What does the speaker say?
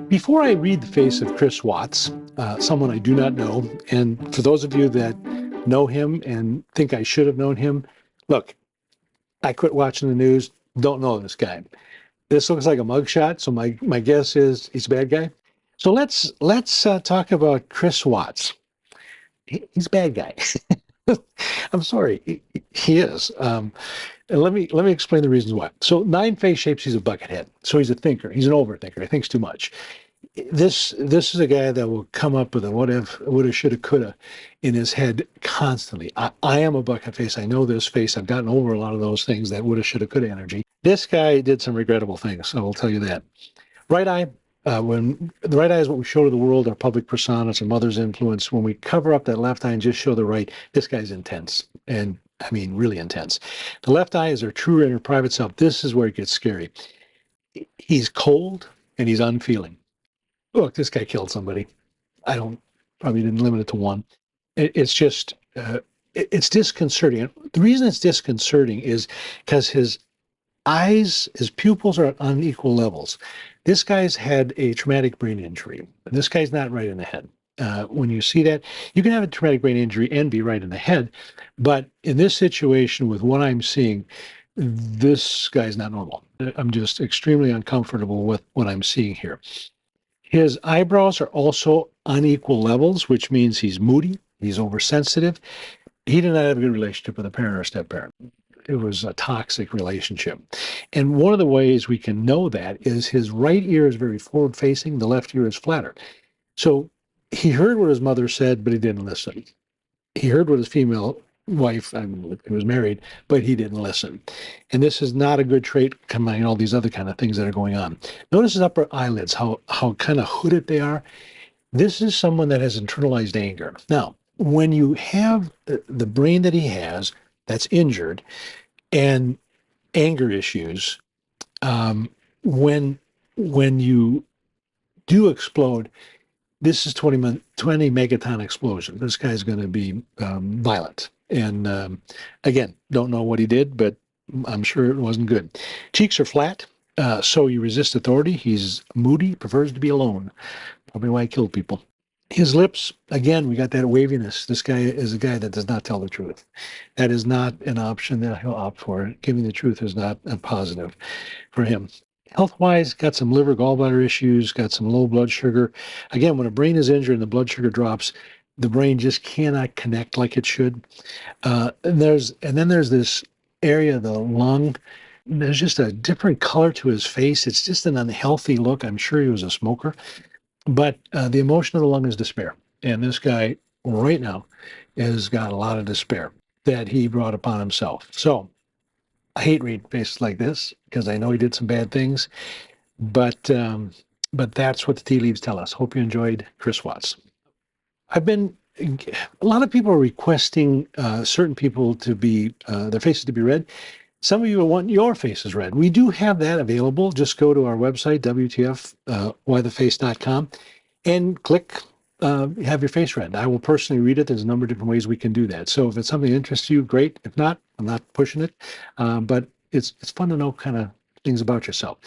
Before I read the face of Chris Watts, someone I do not know, and for those of you that know him and think I should have known him, look, I quit watching the news, don't know this guy. This looks like a mugshot, so my guess is he's a bad guy. So let's talk about Chris Watts. He's a bad guy. I'm sorry, he is. And let me explain the reasons why. So 9 face shapes, he's a buckethead. So he's a thinker. He's an overthinker. He thinks too much. This is a guy that will come up with a what if, woulda, shoulda, coulda in his head constantly. I am a bucket face. I know this face. I've gotten over a lot of those things, that woulda, shoulda, coulda energy. This guy did some regrettable things. I will tell you that. Right eye. When the right eye is what we show to the world, our public persona, our mother's influence. When we cover up that left eye and just show the right, this guy's intense. And I mean, really intense. The left eye is our true inner private self. This is where it gets scary. He's cold and he's unfeeling. Look, this guy killed somebody. Probably didn't limit it to one. It's just, it's disconcerting. And the reason it's disconcerting is because his eyes, his pupils are at unequal levels. This guy's had a traumatic brain injury. This guy's not right in the head. When you see that, you can have a traumatic brain injury and be right in the head. But in this situation, with what I'm seeing, this guy's not normal. I'm just extremely uncomfortable with what I'm seeing here. His eyebrows are also unequal levels, which means he's moody, he's oversensitive. He did not have a good relationship with a parent or a step-parent. It was a toxic relationship. And one of the ways we can know that is his right ear is very forward-facing, the left ear is flatter. So he heard what his mother said, but he didn't listen. He heard what his female wife, he was married, but he didn't listen. And this is not a good trait, combining all these other kind of things that are going on. Notice his upper eyelids, how kind of hooded they are. This is someone that has internalized anger. Now, when you have the brain that he has that's injured and anger issues, when you do explode, this is 20 megaton explosion. This guy's going to be violent. And again, don't know what he did, but I'm sure it wasn't good. Cheeks are flat, so you resist authority. He's moody, prefers to be alone. Probably why he killed people. His lips, again, we got that waviness. This guy is a guy that does not tell the truth. That is not an option that he'll opt for. Giving the truth is not a positive for him. Health-wise, got some liver, gallbladder issues, got some low blood sugar. Again, when a brain is injured and the blood sugar drops, the brain just cannot connect like it should. And then there's this area of the lung. There's just a different color to his face. It's just an unhealthy look. I'm sure he was a smoker. But the emotion of the lung is despair. And this guy right now has got a lot of despair that he brought upon himself. So I hate reading faces like this because I know he did some bad things. But that's what the tea leaves tell us. Hope you enjoyed Chris Watts. A lot of people are requesting certain people to be, their faces to be read. Some of you want your faces read. We do have that available. Just go to our website, WTFWhyTheFace.com, and click have your face read. I will personally read it. There's a number of different ways we can do that. So if it's something that interests you, great. If not, I'm not pushing it. But it's fun to know kind of things about yourself.